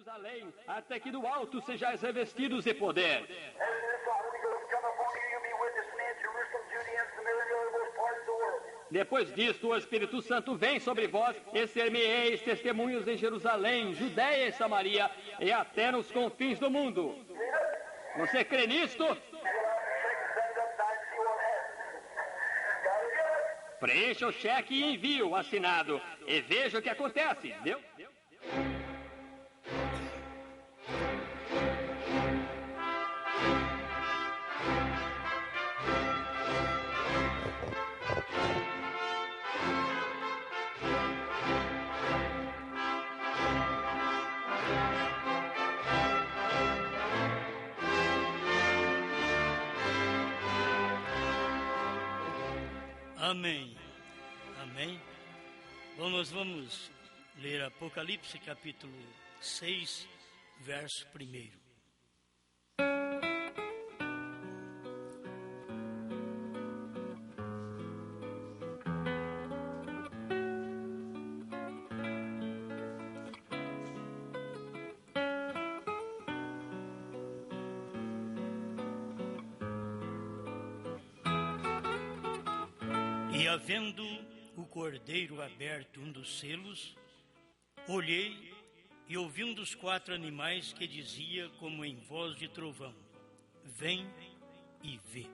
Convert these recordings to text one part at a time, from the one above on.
Jerusalém, até que do alto sejais revestidos de poder. Depois disto, o Espírito Santo vem sobre vós, e ser-me-eis testemunhos em Jerusalém, Judeia e Samaria, e até nos confins do mundo. Você crê nisto? Preencha o cheque e envie-o assinado, e veja o que acontece. Deu? Amém. Amém. Bom, nós vamos ler Apocalipse capítulo 6, verso 1. E havendo o cordeiro aberto um dos selos, olhei e ouvi um dos 4 animais que dizia como em voz de trovão: vem e vê.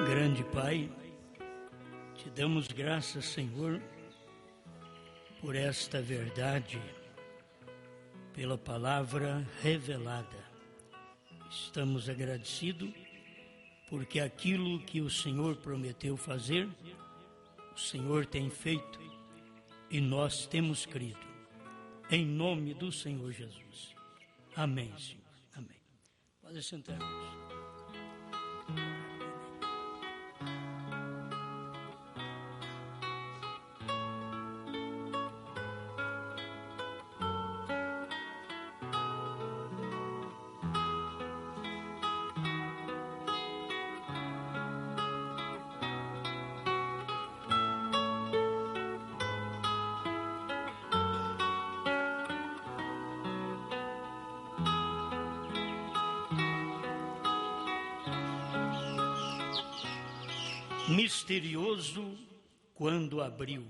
Grande Pai, te damos graças, Senhor, por esta verdade, pela palavra revelada. Estamos agradecidos porque aquilo que o Senhor prometeu fazer, o Senhor tem feito e nós temos crido. Em nome do Senhor Jesus. Amém, Senhor. Amém. Pode sentar-nos. Misterioso quando abriu.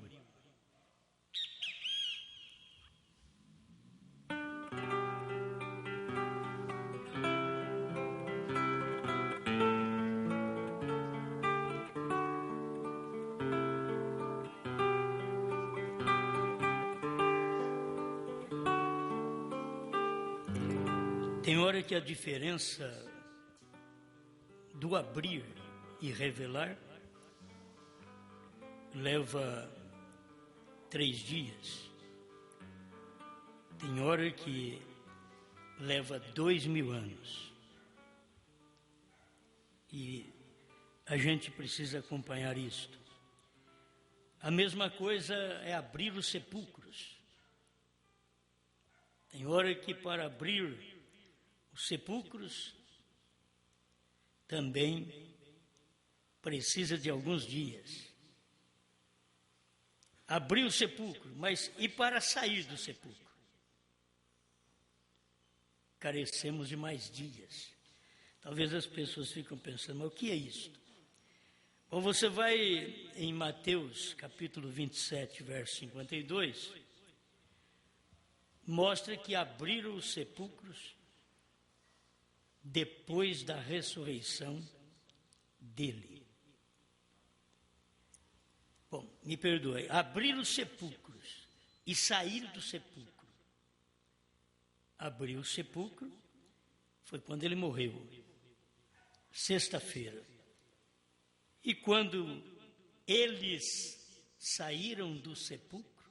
Tem hora que a diferença do abrir e revelar leva 3 dias. Tem hora que leva 2000 anos. E a gente precisa acompanhar isto. A mesma coisa é abrir os sepulcros. Tem hora que para abrir os sepulcros também precisa de alguns dias. Abrir o sepulcro, mas e para sair do sepulcro? Carecemos de mais dias. Talvez as pessoas ficam pensando, mas o que é isto? Bom, você vai em Mateus capítulo 27, verso 52, mostra que abriram os sepulcros depois da ressurreição dele. Bom, me perdoe, abrir os sepulcros e sair do sepulcro. Abrir o sepulcro foi quando ele morreu, sexta-feira. E quando eles saíram do sepulcro,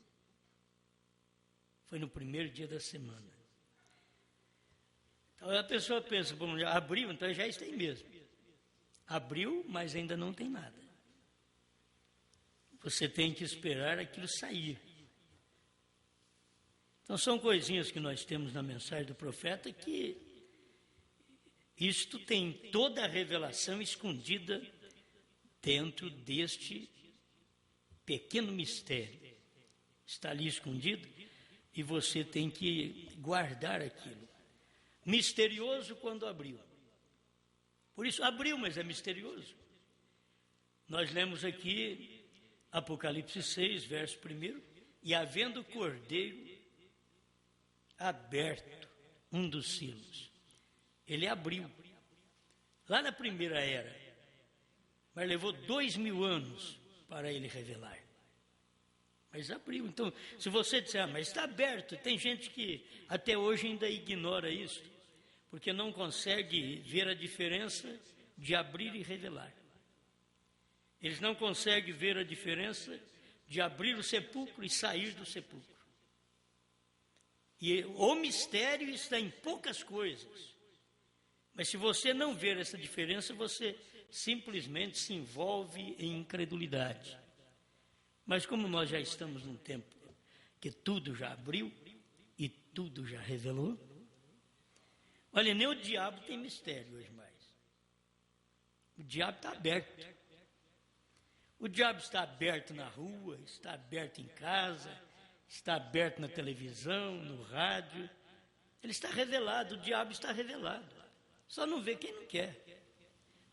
Foi no primeiro dia da semana. Então a pessoa pensa, bom, já abriu, então já está aí mesmo. Abriu, mas ainda não tem nada. Você tem que esperar aquilo sair. Então são coisinhas que nós temos na mensagem do profeta que isto tem toda a revelação escondida dentro deste pequeno mistério. Está ali escondido e você tem que guardar aquilo. Misterioso quando abriu. Por isso abriu, mas é misterioso. Nós lemos aqui Apocalipse 6, verso 1, e havendo o cordeiro aberto um dos selos, ele abriu. Lá na primeira era, mas levou 2000 anos para ele revelar. Mas abriu. Então, se você disser, mas está aberto, tem gente que até hoje ainda ignora isso, porque não consegue ver a diferença de abrir e revelar. Eles não conseguem ver a diferença de abrir o sepulcro e sair do sepulcro. E o mistério está em poucas coisas. Mas se você não ver essa diferença, você simplesmente se envolve em incredulidade. Mas como nós já estamos num tempo que tudo já abriu e tudo já revelou, olha, nem o diabo tem mistério hoje mais. O diabo está aberto. O diabo está aberto na rua, está aberto em casa, está aberto na televisão, no rádio. Ele está revelado, o diabo está revelado. Só não vê quem não quer.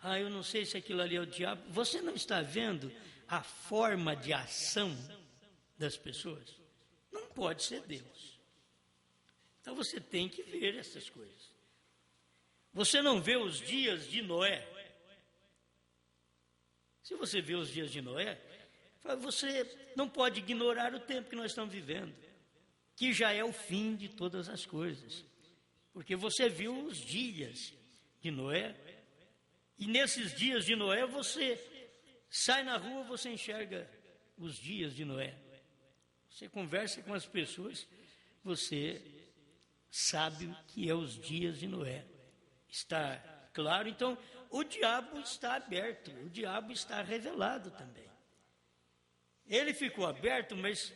Ah, eu não sei se aquilo ali é o diabo. Você não está vendo a forma de ação das pessoas? Não pode ser Deus. Então você tem que ver essas coisas. Você não vê os dias de Noé. Se você vê os dias de Noé, você não pode ignorar o tempo que nós estamos vivendo, que já é o fim de todas as coisas. Porque você viu os dias de Noé, e nesses dias de Noé você sai na rua, você enxerga os dias de Noé. Você conversa com as pessoas, você sabe o que é os dias de Noé. Está claro? Então, o diabo está aberto, o diabo está revelado também. Ele ficou aberto, mas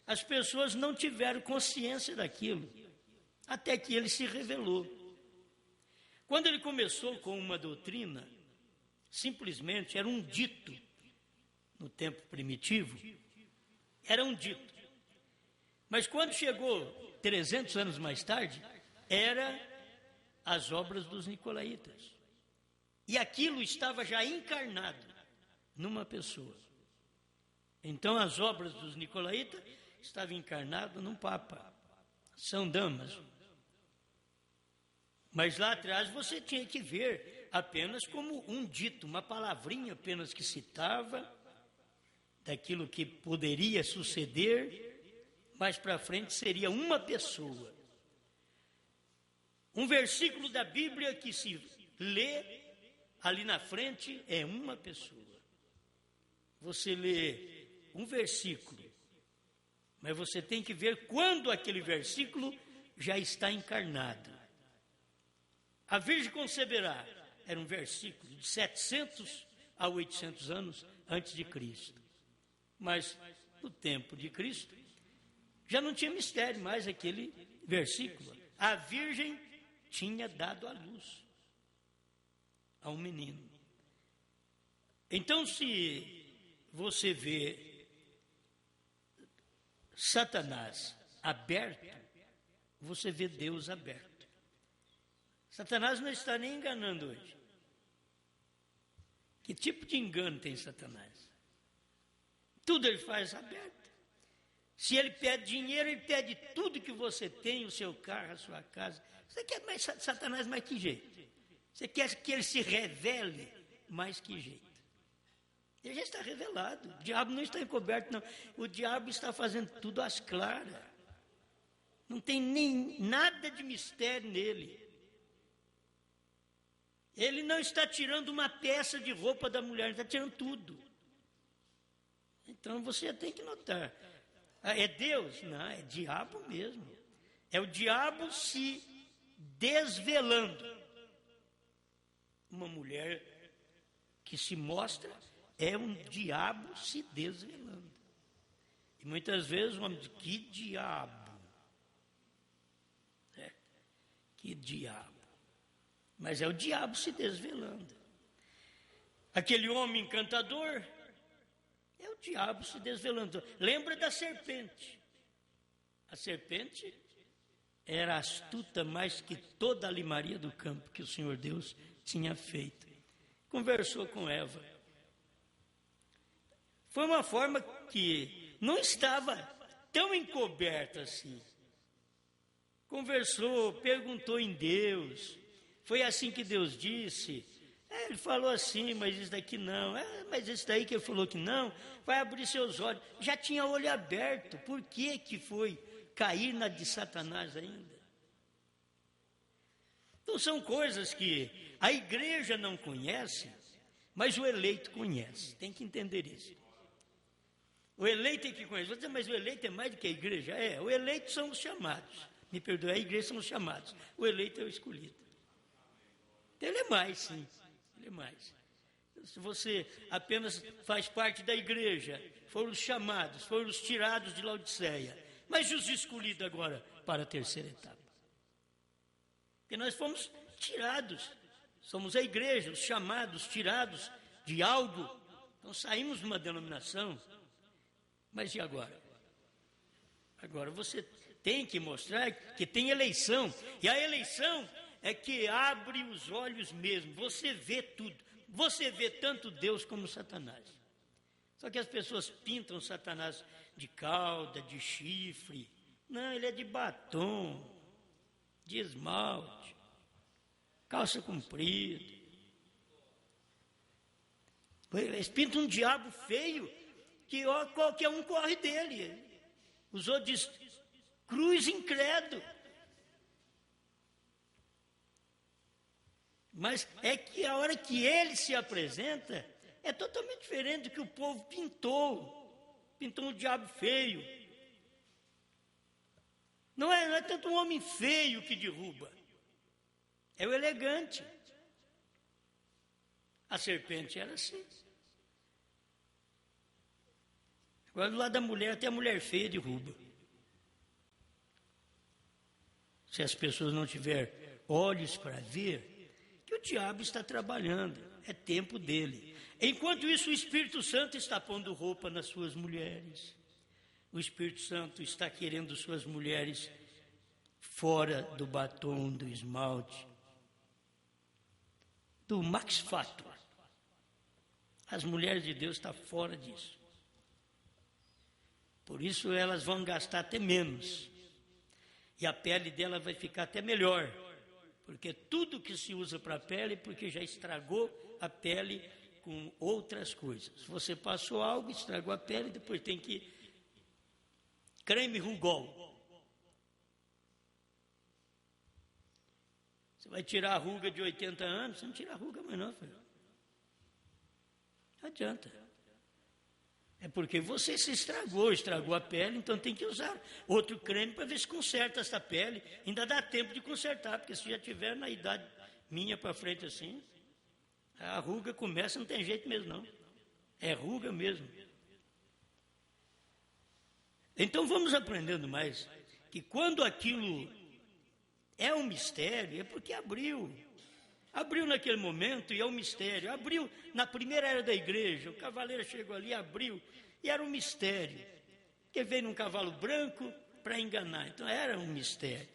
as pessoas não tiveram consciência daquilo, até que ele se revelou. Quando ele começou com uma doutrina, simplesmente era um dito, no tempo primitivo, era um dito. Mas quando chegou 300 anos mais tarde, era as obras dos nicolaítas. E aquilo estava já encarnado numa pessoa. Então as obras dos nicolaítas estavam encarnadas num Papa, São Damaso. Mas lá atrás você tinha que ver apenas como um dito, uma palavrinha apenas que citava daquilo que poderia suceder, mais para frente seria uma pessoa. Um versículo da Bíblia que se lê ali na frente é uma pessoa. Você lê um versículo, mas você tem que ver quando aquele versículo já está encarnado. A Virgem conceberá, era um versículo de 700 a 800 anos antes de Cristo. Mas no tempo de Cristo, já não tinha mistério mais aquele versículo. A Virgem tinha dado à luz a um menino. Então, se você vê Satanás aberto, você vê Deus aberto. Satanás não está nem enganando hoje. Que tipo de engano tem Satanás? Tudo ele faz aberto. Se ele pede dinheiro, ele pede tudo que você tem, o seu carro, a sua casa. Você quer mais Satanás mais que jeito? Você quer que ele se revele mais que jeito? Ele já está revelado. O diabo não está encoberto, não. O diabo está fazendo tudo às claras. Não tem nem nada de mistério nele. Ele não está tirando uma peça de roupa da mulher, ele está tirando tudo. Então você tem que notar. É Deus? Não, é diabo mesmo. É o diabo se desvelando. Uma mulher que se mostra é um diabo se desvelando. E muitas vezes o homem diz, que diabo? Que diabo. Mas é o diabo se desvelando. Aquele homem encantador é o diabo se desvelando. Lembra da serpente. A serpente era astuta mais que toda a limaria do campo que o Senhor Deus tinha feito. Conversou com Eva. Foi uma forma que não estava tão encoberta assim. Conversou, perguntou em Deus. Foi assim que Deus disse. Ele falou assim, mas isso daqui não. Mas isso daí que ele falou que não, vai abrir seus olhos. Já tinha olho aberto. Por que foi cair na de Satanás ainda? Então são coisas que a igreja não conhece, mas o eleito conhece. Tem que entender isso. O eleito é que conhece. Vou dizer, mas o eleito é mais do que a igreja? O eleito são os chamados. Me perdoe, a igreja são os chamados. O eleito é o escolhido. Ele é mais, sim. Ele é mais. Se você apenas faz parte da igreja, foram os chamados, foram os tirados de Laodiceia. Mas os escolhidos agora para a terceira etapa. Porque nós fomos tirados. Somos a igreja, os chamados, tirados de algo. Então saímos de uma denominação. Mas e agora? Agora você tem que mostrar que tem eleição. E a eleição é que abre os olhos mesmo. Você vê tudo. Você vê tanto Deus como Satanás. Só que as pessoas pintam Satanás de cauda, de chifre. Não, ele é de batom, de esmalte, calça comprida. Eles pintam um diabo feio que qualquer um corre dele. Os outros dizem, cruz incrédulo. Mas é que a hora que ele se apresenta, é totalmente diferente do que o povo pintou. Pintou um diabo feio. Não é tanto um homem feio que derruba. É o elegante. A serpente era assim. Agora do lado da mulher, até a mulher feia derruba. Se as pessoas não tiverem olhos para ver, que o diabo está trabalhando, é tempo dele. Enquanto isso, o Espírito Santo está pondo roupa nas suas mulheres. O Espírito Santo está querendo suas mulheres fora do batom, do esmalte, do Max Factor. As mulheres de Deus estão fora disso. Por isso elas vão gastar até menos. E a pele dela vai ficar até melhor. Porque tudo que se usa para a pele, porque já estragou a pele com outras coisas. Você passou algo, estragou a pele, depois tem que... Creme Rugol. Você vai tirar a ruga de 80 anos, você não tira a ruga mais não, filho. Não adianta. É porque você se estragou a pele, então tem que usar outro creme para ver se conserta essa pele. Ainda dá tempo de consertar, porque se já tiver na idade minha para frente assim, a ruga começa, não tem jeito mesmo não. É ruga mesmo. Então vamos aprendendo mais, que quando aquilo é um mistério, é porque abriu. Abriu naquele momento e é um mistério. Abriu na primeira era da igreja. O cavaleiro chegou ali, abriu. E era um mistério. Que veio num cavalo branco para enganar. Então era um mistério.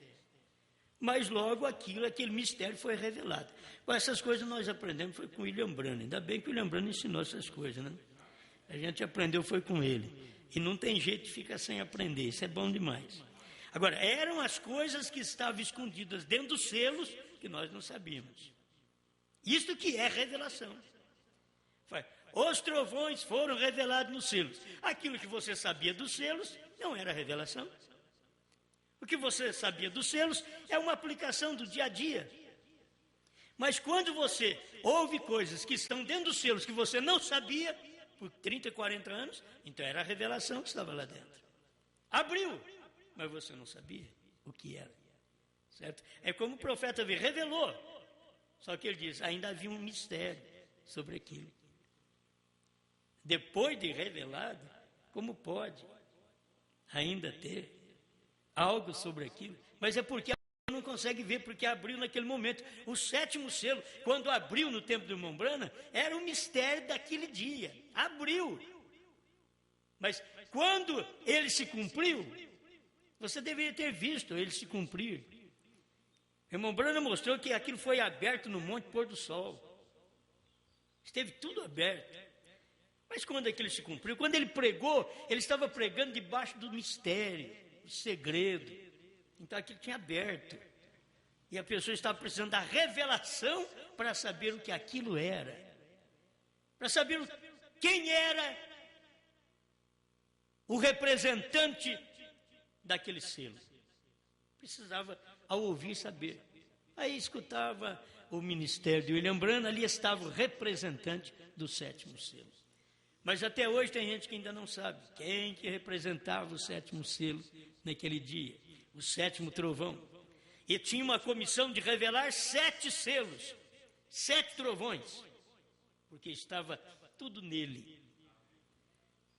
Mas logo aquele mistério foi revelado. Com essas coisas nós aprendemos, foi com William Branham. Ainda bem que o William Branham ensinou essas coisas, né? A gente aprendeu, foi com ele. E não tem jeito de ficar sem aprender. Isso é bom demais. Agora, eram as coisas que estavam escondidas dentro dos selos que nós não sabíamos. Isto que é revelação. Os trovões foram revelados nos selos. Aquilo que você sabia dos selos não era revelação. O que você sabia dos selos é uma aplicação do dia a dia. Mas quando você ouve coisas que estão dentro dos selos que você não sabia por 30, 40 anos, então era a revelação que estava lá dentro. Abriu, mas você não sabia o que era, certo? É como o profeta revelou, só que ele diz, ainda havia um mistério sobre aquilo. Depois de revelado, como pode ainda ter algo sobre aquilo? Mas é porque não consegue ver, porque abriu naquele momento. O 7º selo, quando abriu no tempo do irmão Branham, era o mistério daquele dia. Abriu. Mas quando ele se cumpriu, você deveria ter visto ele se cumprir. O irmão Branham mostrou que aquilo foi aberto no Monte Pôr do Sol. Esteve tudo aberto. Mas quando aquilo se cumpriu, quando ele pregou, ele estava pregando debaixo do mistério, do segredo. Então aquilo tinha aberto. E a pessoa estava precisando da revelação para saber o que aquilo era. Para saber quem era o representante daquele selo. Precisava, ao ouvir, saber. Aí escutava o ministério de William Branham, ali estava o representante do 7º selo. Mas até hoje tem gente que ainda não sabe quem que representava o 7º selo naquele dia. O 7º trovão. E tinha uma comissão de revelar 7 selos, 7 trovões, porque estava tudo nele.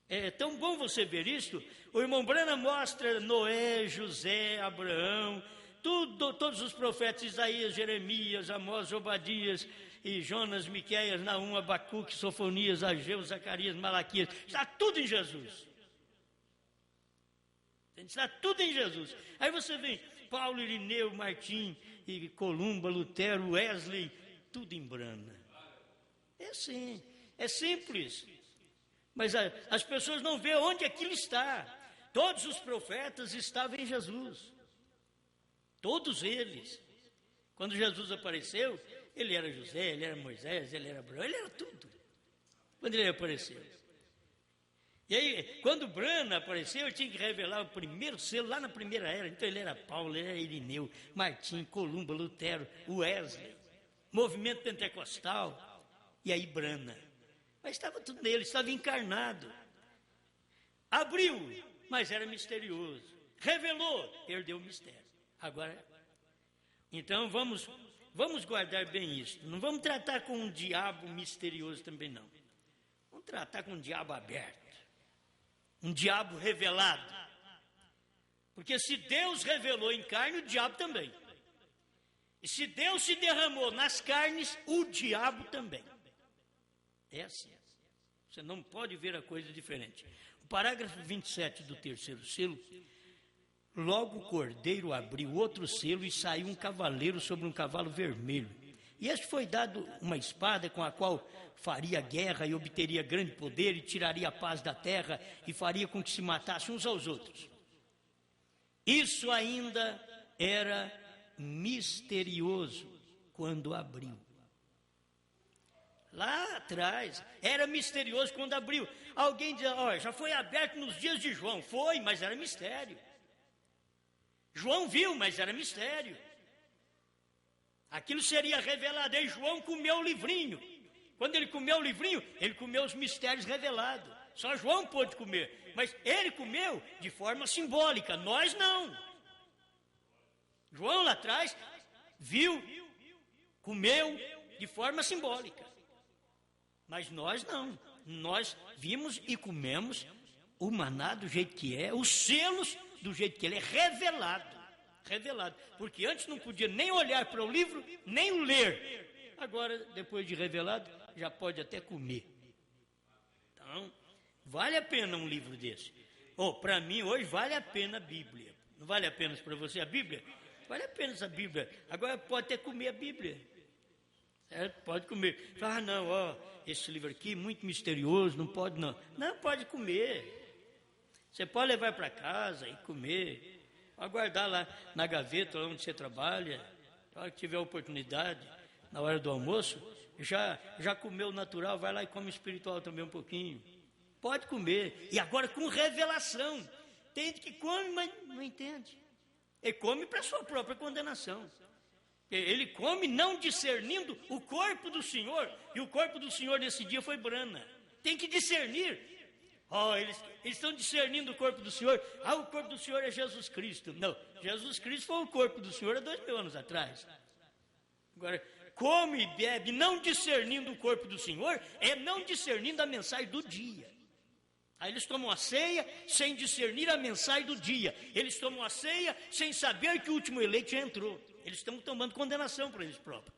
É tão bom você ver isto. O irmão Branham mostra Noé, José, Abraão, todos os profetas, Isaías, Jeremias, Amós, Obadias, e Jonas, Miqueias, Naum, Abacuque, Sofonias, Ageu, Zacarias, Malaquias. Está tudo em Jesus. Está tudo em Jesus. Aí você vê Paulo, Irineu, Martim, e Columba, Lutero, Wesley, tudo em Branham. É assim, é simples. Mas as pessoas não veem onde aquilo está. Todos os profetas estavam em Jesus. Todos eles. Quando Jesus apareceu, ele era José, ele era Moisés, ele era Abraão, ele era tudo. Quando ele apareceu. E aí, quando Branham apareceu, ele tinha que revelar o primeiro selo lá na primeira era. Então ele era Paulo, ele era Irineu, Martim, Columba, Lutero, Wesley, movimento pentecostal. E aí Branham. Mas estava tudo nele, estava encarnado. Abriu, mas era misterioso. Revelou, perdeu o mistério. Agora, então vamos guardar bem isso. Não vamos tratar com um diabo misterioso também, não. Vamos tratar com um diabo aberto. Um diabo revelado. Porque se Deus revelou em carne, o diabo também. E se Deus se derramou nas carnes, o diabo também. É assim. Você não pode ver a coisa diferente. O parágrafo 27 do 3º selo. Logo o cordeiro abriu outro selo e saiu um cavaleiro sobre um cavalo vermelho. E este foi dado uma espada com a qual faria guerra e obteria grande poder e tiraria a paz da terra e faria com que se matassem uns aos outros. Isso ainda era misterioso quando abriu. Lá atrás, era misterioso quando abriu. Alguém diz, olha, já foi aberto nos dias de João. Foi, mas era mistério. João viu, mas era mistério. Aquilo seria revelado. Aí João comeu o livrinho. Quando ele comeu o livrinho, ele comeu os mistérios revelados. Só João pôde comer. Mas ele comeu de forma simbólica. Nós não. João lá atrás viu, comeu de forma simbólica. Mas nós não. Nós vimos e comemos o maná do jeito que é, os selos do jeito que ele é revelado. Revelado. Porque antes não podia nem olhar para o livro, nem o ler. Agora, depois de revelado, já pode até comer. Então, vale a pena um livro desse. Para mim, hoje, vale a pena a Bíblia. Não vale a pena para você a Bíblia? Vale a pena essa Bíblia. Agora, pode até comer a Bíblia. Certo? Pode comer. Fala, não, esse livro aqui, muito misterioso, não pode não. Não, pode comer. Você pode levar para casa e comer. Pode guardar lá na gaveta, lá onde você trabalha. Na hora que tiver oportunidade, na hora do almoço, já comeu natural, vai lá e come espiritual também um pouquinho. Pode comer. E agora com revelação. Tem gente que come, mas não entende. Ele come para sua própria condenação. Ele come não discernindo o corpo do Senhor. E o corpo do Senhor nesse dia foi Branham. Tem que discernir. Eles estão discernindo o corpo do Senhor. O corpo do Senhor é Jesus Cristo. Não, Jesus Cristo foi o corpo do Senhor há 2000 anos atrás. Agora, come e bebe, não discernindo o corpo do Senhor, é não discernindo a mensagem do dia. Aí eles tomam a ceia sem discernir a mensagem do dia. Eles tomam a ceia sem saber que o último eleito já entrou. Eles estão tomando condenação para eles próprios.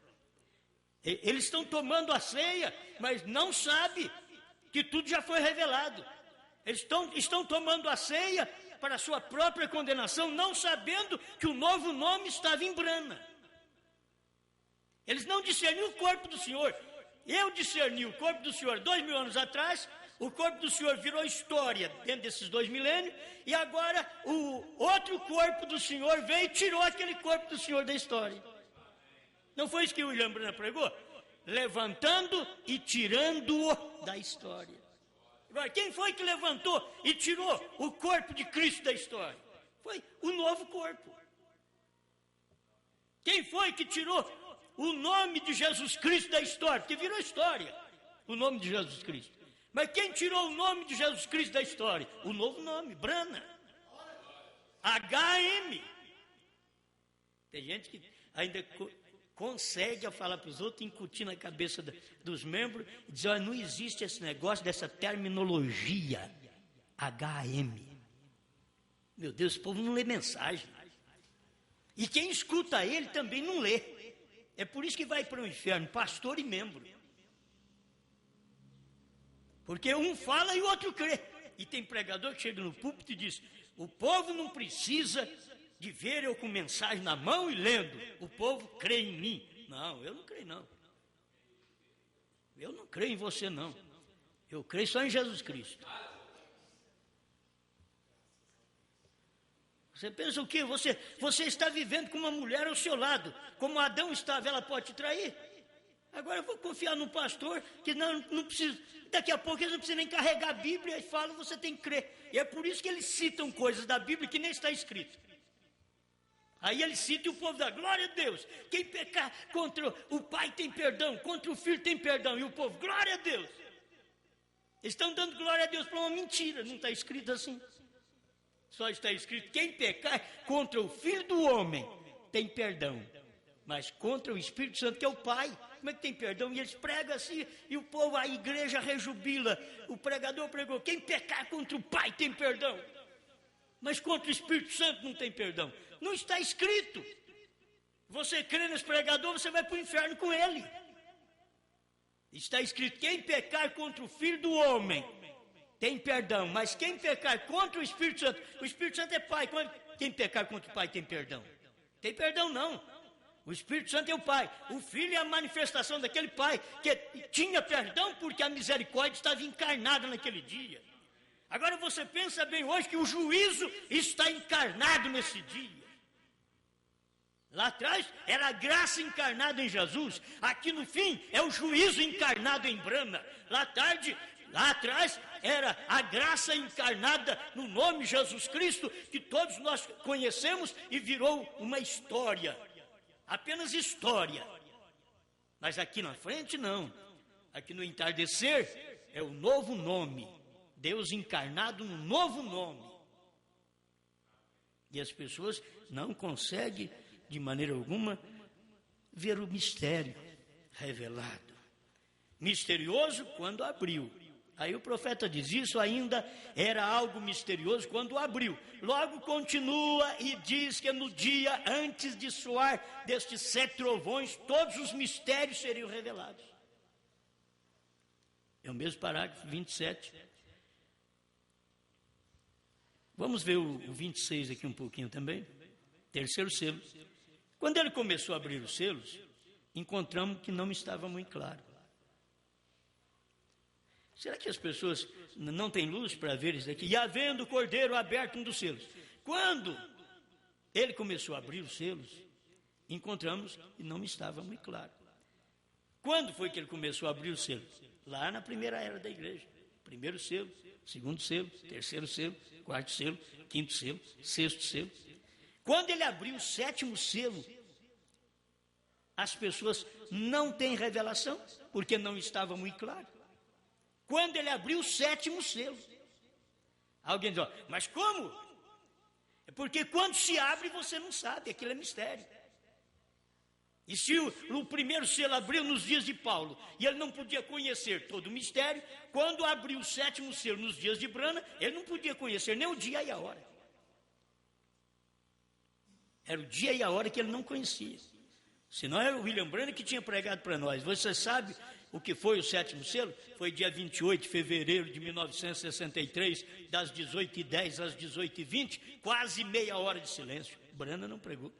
Eles estão tomando a ceia, mas não sabem que tudo já foi revelado. Eles estão tomando a ceia para a sua própria condenação, não sabendo que o novo nome estava em brana. Eles não discerniram o corpo do Senhor. Eu discerni o corpo do Senhor 2000 anos atrás. O corpo do Senhor virou história dentro desses 2 milênios. E agora o outro corpo do Senhor veio e tirou aquele corpo do Senhor da história. Não foi isso que o William Branham pregou? Levantando e tirando-o da história. Agora, quem foi que levantou e tirou o corpo de Cristo da história? Foi o novo corpo. Quem foi que tirou o nome de Jesus Cristo da história? Porque virou história o nome de Jesus Cristo. Mas quem tirou o nome de Jesus Cristo da história? O novo nome, Brana. HM. Tem gente que ainda consegue falar para os outros, incutir na cabeça dos membros, e dizer, olha, não existe esse negócio dessa terminologia HM. Meu Deus, esse povo não lê mensagem. E quem escuta ele também não lê. É por isso que vai para o inferno, pastor e membro. Porque um fala e o outro crê. E tem pregador que chega no púlpito e diz, o povo não precisa de ver eu com mensagem na mão e lendo. O povo crê em mim. Não, eu não creio não. Eu não creio em você não. Eu creio só em Jesus Cristo. Você pensa o quê? Você está vivendo com uma mulher ao seu lado. Como Adão estava, ela pode te trair. Agora eu vou confiar num pastor que não precisa. Daqui a pouco eles não precisam nem carregar a Bíblia e falam, você tem que crer. E é por isso que eles citam coisas da Bíblia que nem está escrito. Aí ele cita e o povo dá glória a Deus. Quem pecar contra o pai tem perdão, contra o filho tem perdão. E o povo, glória a Deus. Eles estão dando glória a Deus para uma mentira, não está escrito assim. Só está escrito, quem pecar contra o filho do homem tem perdão. Mas contra o Espírito Santo, que é o Pai, como é que tem perdão? E eles pregam assim, e o povo, a igreja rejubila. O pregador pregou, quem pecar contra o Pai tem perdão. Mas contra o Espírito Santo não tem perdão. Não está escrito. Você crê nesse pregador, você vai para o inferno com ele. Está escrito, quem pecar contra o Filho do Homem tem perdão. Mas quem pecar contra o Espírito Santo é Pai. Quem pecar contra o Pai tem perdão. Tem perdão não. O Espírito Santo é o Pai. O Filho é a manifestação daquele Pai que tinha perdão porque a misericórdia estava encarnada naquele dia. Agora você pensa bem hoje que o juízo está encarnado nesse dia. Lá atrás era a graça encarnada em Jesus. Aqui no fim é o juízo encarnado em Brana. Lá atrás era a graça encarnada no nome de Jesus Cristo, que todos nós conhecemos e virou uma história. Apenas história. Mas aqui na frente não. Aqui no entardecer é o novo nome. Deus encarnado no novo nome. E as pessoas não conseguem de maneira alguma ver o mistério revelado. Misterioso quando abriu. Aí o profeta diz, isso ainda era algo misterioso quando abriu. Logo continua e diz que no dia antes de soar destes 7 trovões, todos os mistérios seriam revelados. É o mesmo parágrafo 27. Vamos ver o 26 aqui um pouquinho também. Terceiro selo. Quando ele começou a abrir os selos, encontramos que não estava muito claro. Será que as pessoas não têm luz para ver isso aqui? E havendo o cordeiro aberto um dos selos. Quando ele começou a abrir os selos, encontramos que não estava muito claro. Quando foi que ele começou a abrir os selos? Lá na primeira era da igreja. Primeiro selo, segundo selo, terceiro selo, quarto selo, quinto selo, sexto selo. Quando ele abriu o 7º selo, as pessoas não têm revelação, porque não estava muito claro. Quando ele abriu o 7º selo, Alguém diz, ó, mas como? É porque quando se abre você não sabe, aquilo é mistério. E se o primeiro selo abriu nos dias de Paulo, e ele não podia conhecer todo o mistério, quando abriu o 7º selo nos dias de Brana, ele não podia conhecer nem o dia e a hora. Era o dia e a hora que ele não conhecia. Senão era o William Branham que tinha pregado para nós. Você sabe o que foi o 7º selo? Foi dia 28 de fevereiro de 1963, das 18h10 às 18h20, quase meia hora de silêncio. Branham não pregou.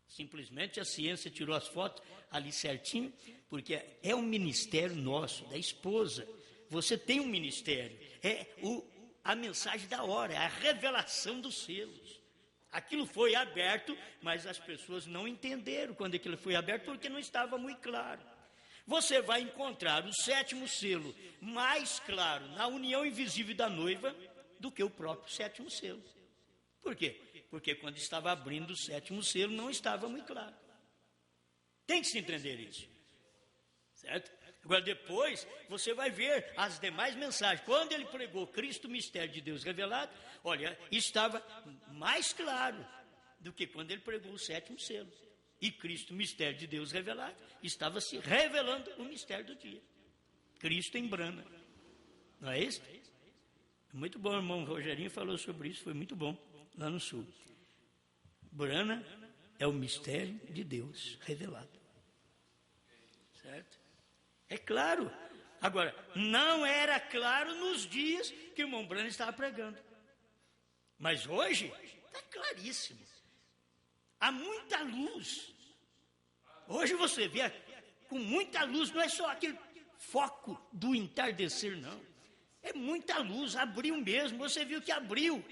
Simplesmente a ciência tirou as fotos ali certinho, porque é um ministério nosso, da esposa. Você tem um ministério, a mensagem da hora, é a revelação dos selos. Aquilo foi aberto, mas as pessoas não entenderam quando aquilo foi aberto, porque não estava muito claro. Você vai encontrar o 7º selo mais claro na união invisível da noiva do que o próprio 7º selo. Por quê? Porque quando estava abrindo o 7º selo não estava muito claro. Tem que se entender isso. Certo? Agora depois você vai ver as demais mensagens. Quando ele pregou Cristo, mistério de Deus revelado, olha, estava mais claro do que quando ele pregou o 7º selo. E Cristo, mistério de Deus revelado, estava se revelando o mistério do dia. Cristo em Brana. Não é isso? Muito bom, o irmão Rogerinho falou sobre isso, foi muito bom, lá no sul. Brana é o mistério de Deus revelado. Certo? É claro. Agora, não era claro nos dias que o irmão Brana estava pregando. Mas hoje, está claríssimo. Há muita luz. Hoje você vê com muita luz, não é só aquele foco do entardecer, não. É muita luz, abriu mesmo, você viu que abriu.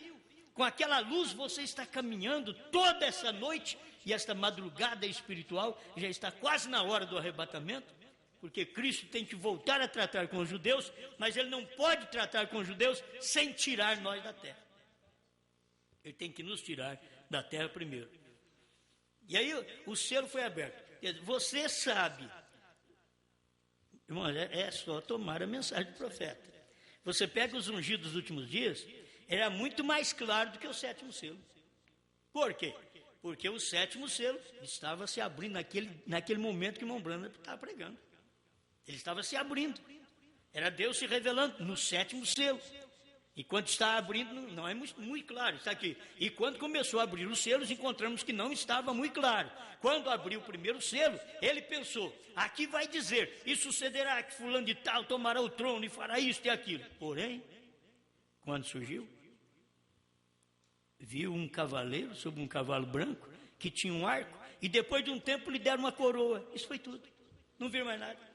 Com aquela luz você está caminhando toda essa noite, e esta madrugada espiritual já está quase na hora do arrebatamento, porque Cristo tem que voltar a tratar com os judeus, mas ele não pode tratar com os judeus sem tirar nós da terra. Ele tem que nos tirar da terra primeiro. E aí o selo foi aberto. Você sabe, irmão, é só tomar a mensagem do profeta. Você pega os ungidos dos últimos dias, era muito mais claro do que o 7º selo. Por quê? Porque o 7º selo estava se abrindo naquele momento que o irmão Branham estava pregando. Ele estava se abrindo. Era Deus se revelando no 7º selo. E quando está abrindo, não é muito claro. Está aqui. E quando começou a abrir os selos, encontramos que não estava muito claro. Quando abriu o primeiro selo, ele pensou, aqui vai dizer, e sucederá que fulano de tal tomará o trono e fará isto e aquilo. Porém, quando surgiu, viu um cavaleiro sobre um cavalo branco, que tinha um arco, e depois de um tempo lhe deram uma coroa. Isso foi tudo. Não viu mais nada.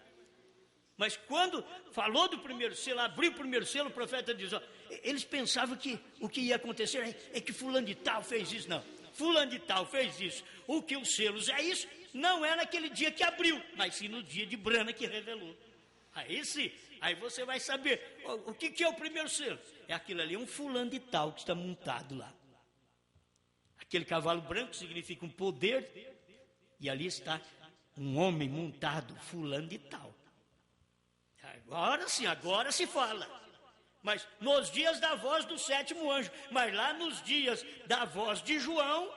Mas quando falou do primeiro selo, abriu o primeiro selo, o profeta diz, ó, eles pensavam que o que ia acontecer é que fulano de tal fez isso. Não, fulano de tal fez isso. O que os selos é isso, não é naquele dia que abriu, mas sim no dia de Brana que revelou. Aí sim, aí você vai saber, o que é o primeiro selo? É aquilo ali, um fulano de tal que está montado lá. Aquele cavalo branco significa um poder, e ali está um homem montado, fulano de tal. Agora sim, agora se fala. Mas nos dias da voz do 7º anjo, mas lá nos dias da voz de João,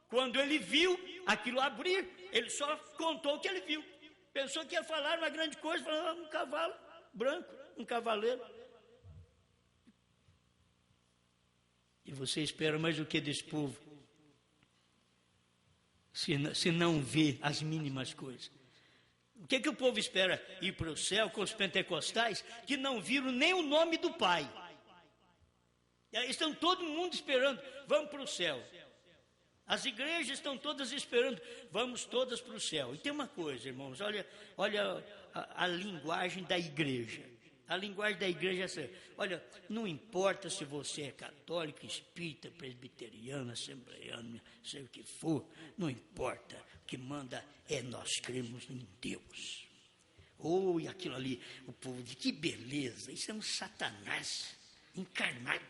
quando ele viu aquilo abrir, ele só contou o que ele viu. Pensou que ia falar uma grande coisa, falando um cavalo branco, um cavaleiro. E você espera mais do que desse povo? Se não vê as mínimas coisas. O que o povo espera? Ir para o céu com os pentecostais que não viram nem o nome do Pai. Estão todo mundo esperando, vamos para o céu. As igrejas estão todas esperando, vamos todas para o céu. E tem uma coisa, irmãos, olha a linguagem da igreja. A linguagem da igreja é essa. Olha, não importa se você é católico, espírita, presbiteriano, assembleiano, sei o que for, não importa. O que manda é nós cremos em Deus. E aquilo ali, o povo diz, que beleza, isso é um Satanás encarnado.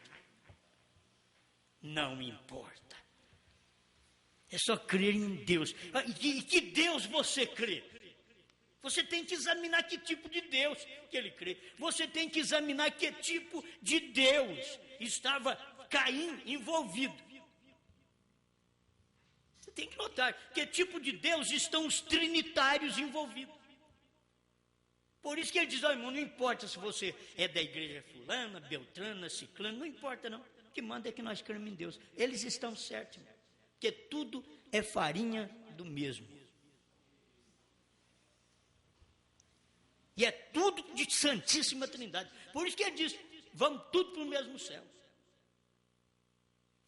Não importa. É só crer em Deus. E que Deus você crê? Você tem que examinar que tipo de Deus que ele crê. Você tem que examinar que tipo de Deus estava Caim envolvido. Você tem que notar que tipo de Deus estão os trinitários envolvidos. Por isso que ele diz, irmão, não importa se você é da igreja fulana, beltrana, ciclana, não importa não. O que manda é que nós cremos em Deus. Eles estão certos, irmão, porque tudo é farinha do mesmo. E é tudo de Santíssima Trindade. Por isso que ele diz, vamos tudo para o mesmo céu.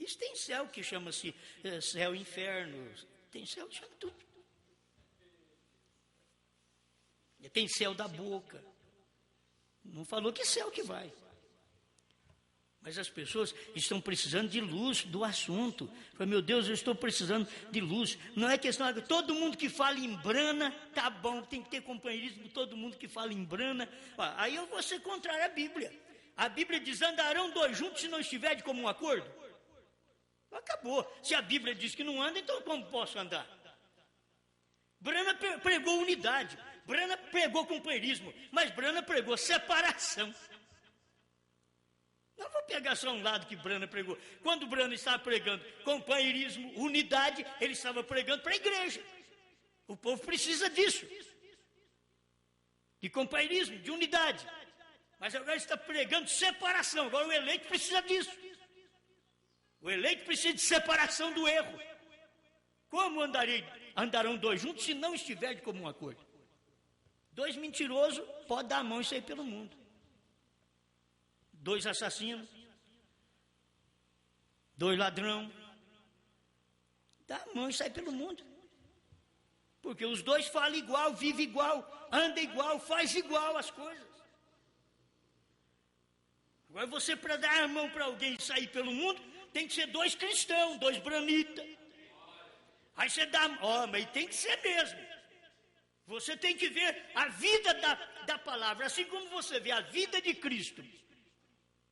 Isso tem céu que chama-se céu e inferno. Tem céu que chama tudo. E tem céu da boca. Não falou que céu que vai. Mas as pessoas estão precisando de luz do assunto. Falei, meu Deus, eu estou precisando de luz. Não é questão de todo mundo que fala em brana, tá bom, tem que ter companheirismo, todo mundo que fala em brana. Aí eu vou ser contrário à Bíblia. A Bíblia diz, andarão dois juntos se não estiver de comum acordo. Acabou. Se a Bíblia diz que não anda, então como posso andar? Brana pregou unidade, Brana pregou companheirismo, mas Brana pregou separação. Não vou pegar só um lado que Brana pregou. Quando Brana estava pregando companheirismo, unidade, ele estava pregando para a igreja. O povo precisa disso. De companheirismo, de unidade. Mas agora ele está pregando separação. Agora o eleito precisa disso. O eleito precisa de separação do erro. Como andarão dois juntos se não estiver de comum acordo? Dois mentirosos podem dar a mão e sair pelo mundo. Dois assassinos, dois ladrão, dá a mão e sai pelo mundo. Porque os dois falam igual, vivem igual, andam igual, faz igual as coisas. Agora você, para dar a mão para alguém e sair pelo mundo, tem que ser dois cristãos, dois branitas. Aí você dá, mas tem que ser mesmo. Você tem que ver a vida da palavra, assim como você vê a vida de Cristo,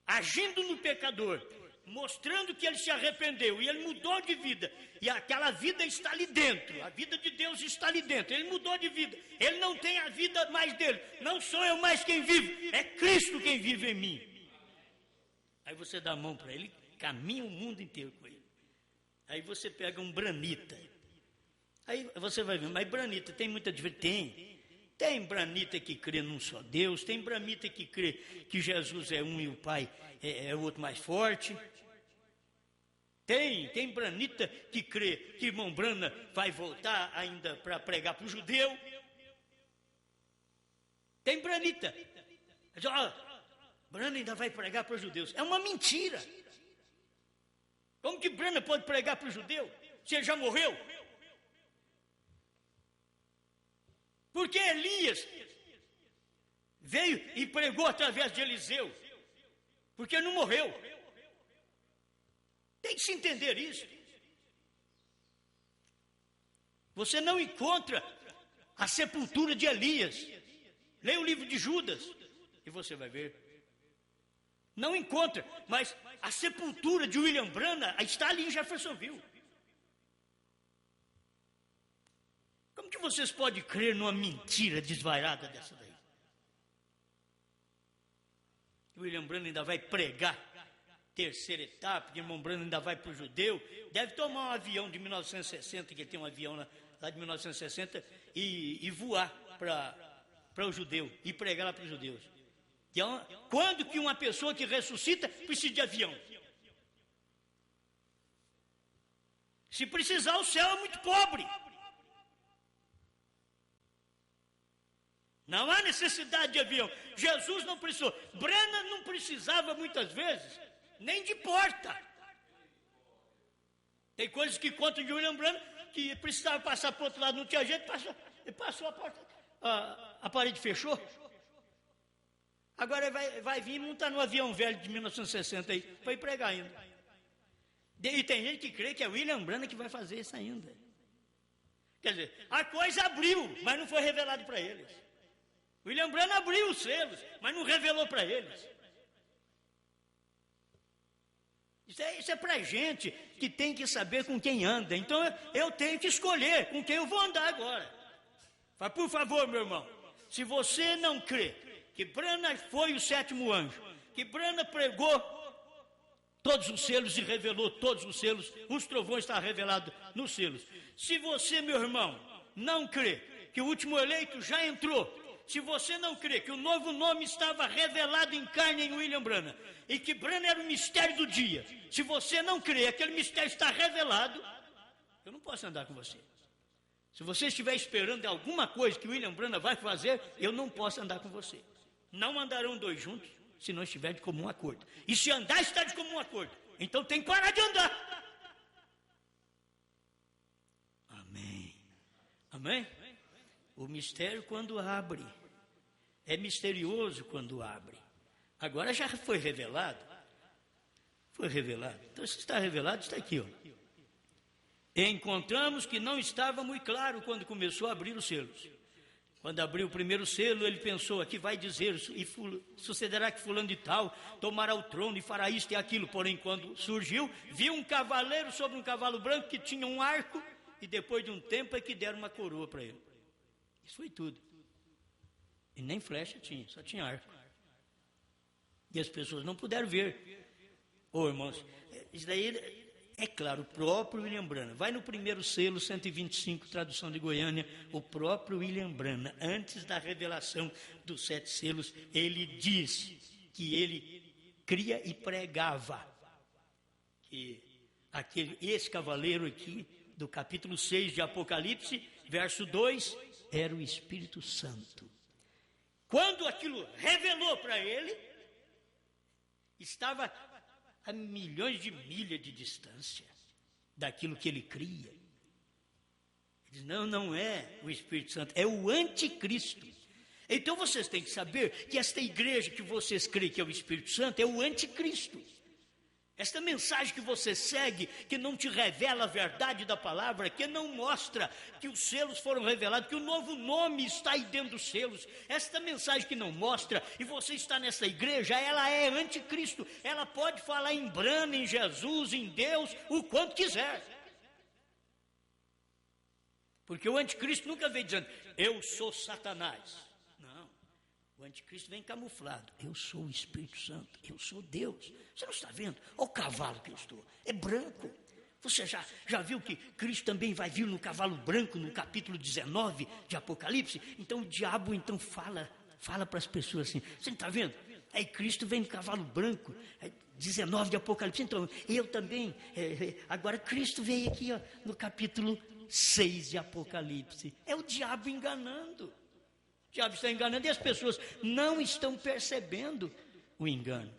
agindo no pecador, mostrando que ele se arrependeu e ele mudou de vida, e aquela vida está ali dentro, a vida de Deus está ali dentro, ele mudou de vida, ele não tem a vida mais dele, não sou eu mais quem vive, é Cristo quem vive em mim. Aí você dá a mão para ele, caminha o mundo inteiro com ele. Aí você pega um branita, aí você vai ver, mas branita tem muita diferença? Tem branita que crê num só Deus, tem branita que crê que Jesus é um e o Pai é o outro mais forte. Tem branita que crê que irmão Brana vai voltar ainda para pregar para o judeu. Tem branita. Brana ainda vai pregar para os judeus. É uma mentira. Como que Brana pode pregar para o judeu se ele já morreu? Porque Elias veio e pregou através de Eliseu, porque ele não morreu. Tem que se entender isso. Você não encontra a sepultura de Elias. Leia o livro de Judas e você vai ver. Não encontra, mas a sepultura de William Branham está ali em Jeffersonville. Como que vocês podem crer numa mentira desvairada dessa daí? William Branham ainda vai pregar terceira etapa, que irmão Branham ainda vai para o judeu, deve tomar um avião de 1960, que ele tem um avião lá de 1960, e voar para o judeu, e pregar lá para os judeus. Então, quando que uma pessoa que ressuscita precisa de avião? Se precisar, o céu é muito pobre. Não há necessidade de avião. Jesus não precisou. Branham não precisava muitas vezes nem de porta. Tem coisas que contam de William Branham que precisava passar para o outro lado, não tinha jeito, passou a porta, a parede fechou. Agora vai vir e montar no avião velho de 1960 aí, para ir pregar ainda. E tem gente que crê que é William Branham que vai fazer isso ainda. Quer dizer, a coisa abriu, mas não foi revelado para eles. William Branham abriu os selos, mas não revelou para eles. Isso é para gente que tem que saber com quem anda. Então eu tenho que escolher com quem eu vou andar agora. Fala, por favor, meu irmão, se você não crê que Branham foi o sétimo anjo, que Branham pregou todos os selos e revelou todos os selos, os trovões estão revelados nos selos. Se você, meu irmão, não crê que o último eleito já entrou, se você não crê que o novo nome estava revelado em carne em William Branham, e que Branham era o mistério do dia, se você não crê que aquele mistério está revelado, eu não posso andar com você. Se você estiver esperando alguma coisa que William Branham vai fazer, eu não posso andar com você. Não andarão dois juntos se não estiver de comum acordo. E se andar está de comum acordo, então tem que parar de andar. Amém. Amém? O mistério quando abre, é misterioso quando abre. Agora já foi revelado. Foi revelado. Então se está revelado, está aqui, ó. Encontramos que não estava muito claro quando começou a abrir os selos. Quando abriu o primeiro selo, ele pensou, aqui vai dizer, e sucederá que fulano de tal tomará o trono e fará isto e aquilo. Porém, quando surgiu, viu um cavaleiro sobre um cavalo branco que tinha um arco, e depois de um tempo é que deram uma coroa para ele. Isso foi tudo. E nem flecha tinha, só tinha arco. E as pessoas não puderam ver. Ô, irmãos, isso daí é claro, o próprio William Branham. Vai no primeiro selo, 125, tradução de Goiânia, o próprio William Branham, antes da revelação dos 7 selos, ele diz que ele cria e pregava que esse cavaleiro aqui, do capítulo 6 de Apocalipse, verso 2, era o Espírito Santo. Quando aquilo revelou para ele, estava a milhões de milhas de distância daquilo que ele cria. Ele diz, não é o Espírito Santo, é o anticristo. Então vocês têm que saber que esta igreja que vocês creem que é o Espírito Santo é o anticristo. Esta mensagem que você segue, que não te revela a verdade da palavra, que não mostra que os selos foram revelados, que o novo nome está aí dentro dos selos, esta mensagem que não mostra, e você está nessa igreja, ela é anticristo, ela pode falar em Branham, em Jesus, em Deus, o quanto quiser. Porque o anticristo nunca veio dizendo, eu sou Satanás. O anticristo vem camuflado. Eu sou o Espírito Santo, eu sou Deus. Você não está vendo? Olha o cavalo que eu estou, é branco. Você já viu que Cristo também vai vir no cavalo branco, no capítulo 19 de Apocalipse? Então o diabo fala para as pessoas assim, você não está vendo? Aí Cristo vem no cavalo branco, 19 de Apocalipse. Então eu também, agora Cristo veio aqui ó, no capítulo 6 de Apocalipse. É o diabo enganando. O diabo está enganando e as pessoas não estão percebendo o engano.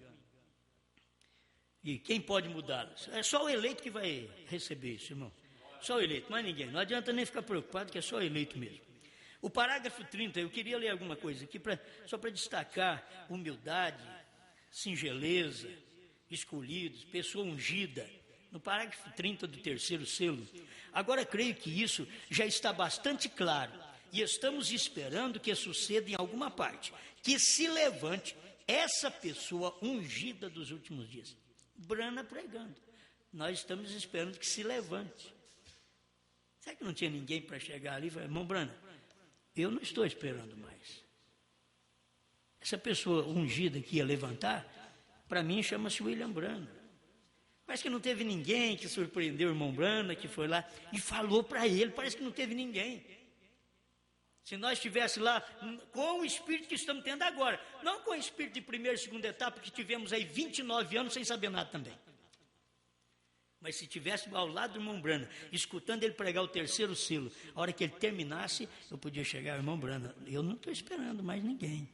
E quem pode mudá-las? É só o eleito que vai receber isso, irmão. Só o eleito, mais ninguém. Não adianta nem ficar preocupado, que é só o eleito mesmo. O parágrafo 30, eu queria ler alguma coisa aqui, só para destacar humildade, singeleza, escolhidos, pessoa ungida. No parágrafo 30 do terceiro selo. Agora, creio que isso já está bastante claro. E estamos esperando que suceda em alguma parte, que se levante essa pessoa ungida dos últimos dias. Branham pregando. Nós estamos esperando que se levante. Será que não tinha ninguém para chegar ali e falar, irmão Branham, eu não estou esperando mais. Essa pessoa ungida que ia levantar, para mim chama-se William Branham. Parece que não teve ninguém que surpreendeu o irmão Branham, que foi lá e falou para ele, parece que não teve ninguém. Se nós estivéssemos lá com o espírito que estamos tendo agora, não com o espírito de primeira e segunda etapa, que tivemos aí 29 anos sem saber nada também. Mas se estivéssemos ao lado do irmão Branham, escutando ele pregar o terceiro selo, a hora que ele terminasse, eu podia chegar, irmão Branham, eu não estou esperando mais ninguém.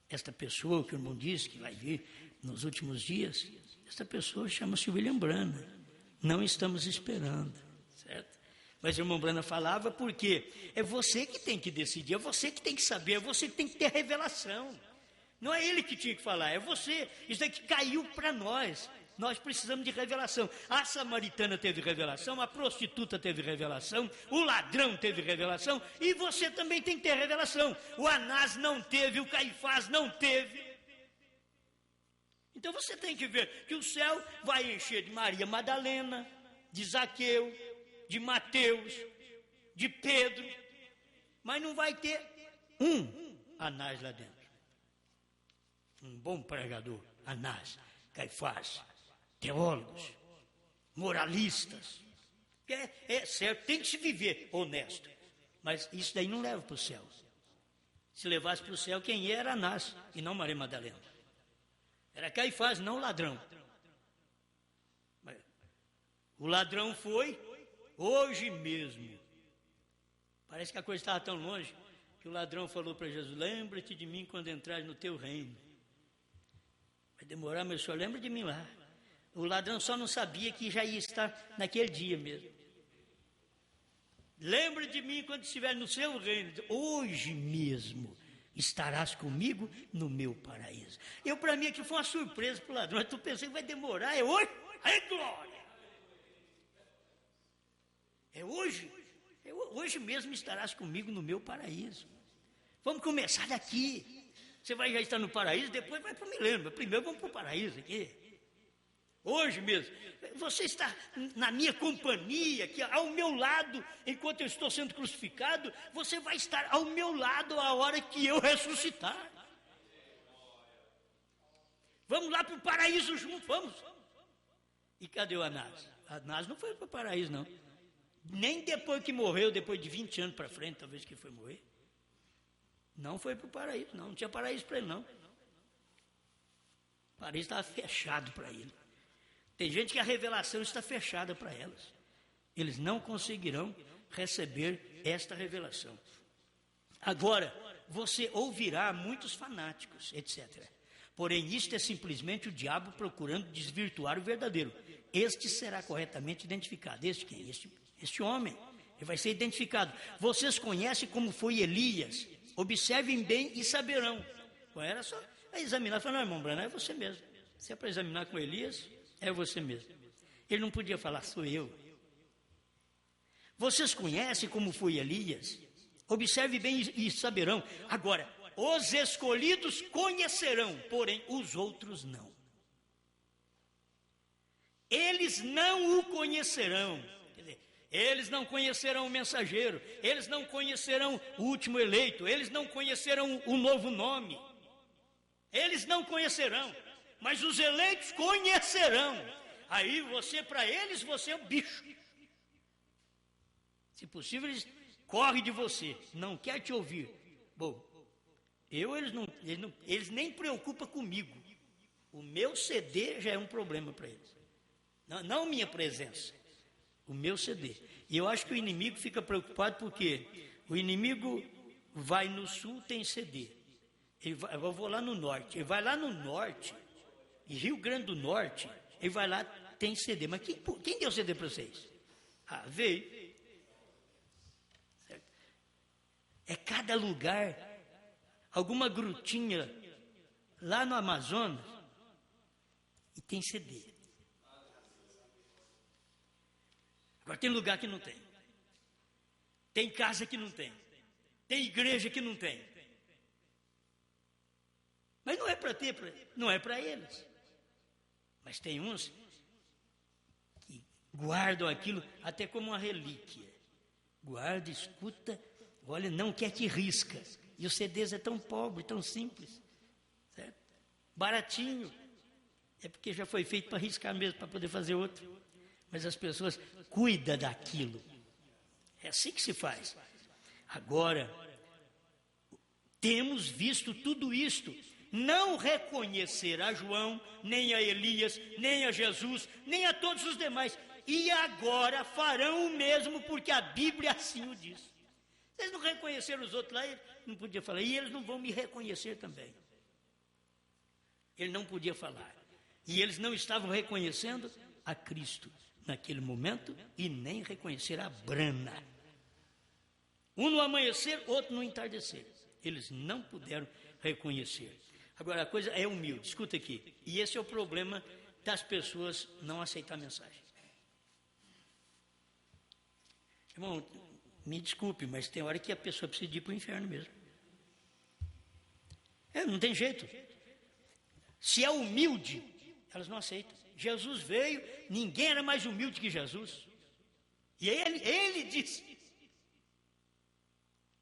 Esta pessoa que o irmão disse que vai vir nos últimos dias, esta pessoa chama-se William Branham. Não estamos esperando, certo? Mas o irmão Branham falava porque é você que tem que decidir, é você que tem que saber, é você que tem que ter revelação. Não é ele que tinha que falar, é você. Isso é que caiu para nós. Nós precisamos de revelação. A samaritana teve revelação, a prostituta teve revelação, o ladrão teve revelação, e você também tem que ter revelação. O Anás não teve, o Caifás não teve. Então você tem que ver que o céu vai encher de Maria Madalena, de Zaqueu, de Mateus, de Pedro, mas não vai ter um Anás lá dentro. Um bom pregador, Anás, Caifás, teólogos, moralistas. É certo, tem que se viver honesto. Mas isso daí não leva para o céu. Se levasse para o céu, quem era Anás e não Maria Madalena. Era Caifás, não o ladrão. O ladrão foi hoje mesmo. Parece que a coisa estava tão longe que o ladrão falou para Jesus: lembra-te de mim quando entrares no teu reino. Vai demorar, mas o senhor lembra de mim lá. O ladrão só não sabia que já ia estar naquele dia mesmo. Lembra de mim quando estiver no seu reino. Hoje mesmo estarás comigo no meu paraíso. Para mim aqui foi uma surpresa para o ladrão. Eu pensei que vai demorar. É hoje? É glória! É hoje. Hoje mesmo estarás comigo no meu paraíso. Vamos começar daqui. Você vai já estar no paraíso, depois vai para o milênio. Primeiro vamos para o paraíso aqui. Hoje mesmo. Você está na minha companhia, aqui ao meu lado, enquanto eu estou sendo crucificado. Você vai estar ao meu lado a hora que eu ressuscitar. Vamos lá para o paraíso juntos, vamos. E cadê o Anás? Anás não foi para o paraíso, não. Nem depois que morreu, depois de 20 anos para frente, talvez que foi morrer. Não foi para o paraíso, não. Não tinha paraíso para ele, não. O paraíso estava fechado para ele. Tem gente que a revelação está fechada para elas. Eles não conseguirão receber esta revelação. Agora, você ouvirá muitos fanáticos, etc. Porém, isto é simplesmente o diabo procurando desvirtuar o verdadeiro. Este será corretamente identificado. Este quem? Este homem. Ele vai ser identificado. Vocês conhecem como foi Elias? Observem bem e saberão. Era só examinar. Falar, não, irmão Branham, é você mesmo. Se é para examinar com Elias, é você mesmo. Ele não podia falar, sou eu. Vocês conhecem como foi Elias? Observe bem e saberão. Agora, os escolhidos conhecerão, porém os outros não. Eles não o conhecerão. Quer dizer, eles não conhecerão o mensageiro, eles não conhecerão o último eleito, eles não conhecerão o novo nome. Eles não conhecerão, mas os eleitos conhecerão. Aí para eles, você é o bicho. Se possível, eles correm de você, não quer te ouvir. Bom, eles nem preocupam comigo. O meu CD já é um problema para eles. Não minha presença, o meu CD. E eu acho que o inimigo fica preocupado porque o inimigo vai no sul, tem CD. Eu vou lá no norte. Ele vai lá no norte, em Rio Grande do Norte, ele vai lá, tem CD. Mas quem deu CD para vocês? Veio. Certo? É cada lugar, alguma grutinha lá no Amazonas, e tem CD. Agora tem lugar que não tem. Tem casa que não tem. Tem igreja que não tem. Mas não é para ter, não é para eles. Mas tem uns que guardam aquilo até como uma relíquia. Guarda, escuta, olha, não quer que risca. E os CDs é tão pobre, tão simples. Certo? Baratinho. É porque já foi feito para riscar mesmo, para poder fazer outro. Mas as pessoas cuidam daquilo. É assim que se faz. Agora, temos visto tudo isto. Não reconhecer a João, nem a Elias, nem a Jesus, nem a todos os demais. E agora farão o mesmo, porque a Bíblia assim o diz. Vocês não reconheceram os outros lá, ele não podia falar. E eles não vão me reconhecer também. Ele não podia falar. E eles não estavam reconhecendo a Cristo naquele momento e nem reconhecer a Brana. Um no amanhecer, outro no entardecer. Eles não puderam reconhecer. Agora, a coisa é humilde, escuta aqui. E esse é o problema das pessoas não aceitar a mensagem. Irmão, me desculpe, mas tem hora que a pessoa precisa ir para o inferno mesmo. Não tem jeito. Se é humilde, elas não aceitam. Jesus veio, ninguém era mais humilde que Jesus. E ele disse.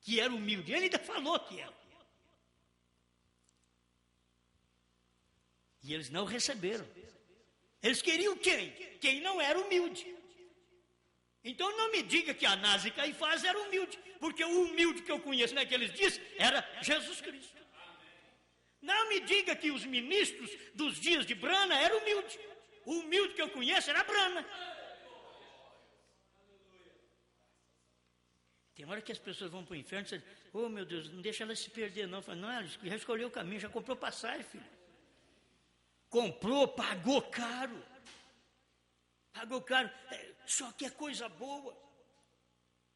que era humilde. Ele ainda falou que era. E eles não receberam. Eles queriam quem? Quem não era humilde. Então não me diga que Anás e Caifás eram humildes, porque o humilde que eu conheço naqueles dias era Jesus Cristo. Não me diga que os ministros dos dias de Brana eram humildes. O humilde que eu conheço era Brana. Tem hora que as pessoas vão para o inferno e dizem, oh meu Deus, não deixa ela se perder não. Falo, não, ela já escolheu o caminho, já comprou passagem, filho. Comprou, pagou caro. Pagou caro, só que é coisa boa.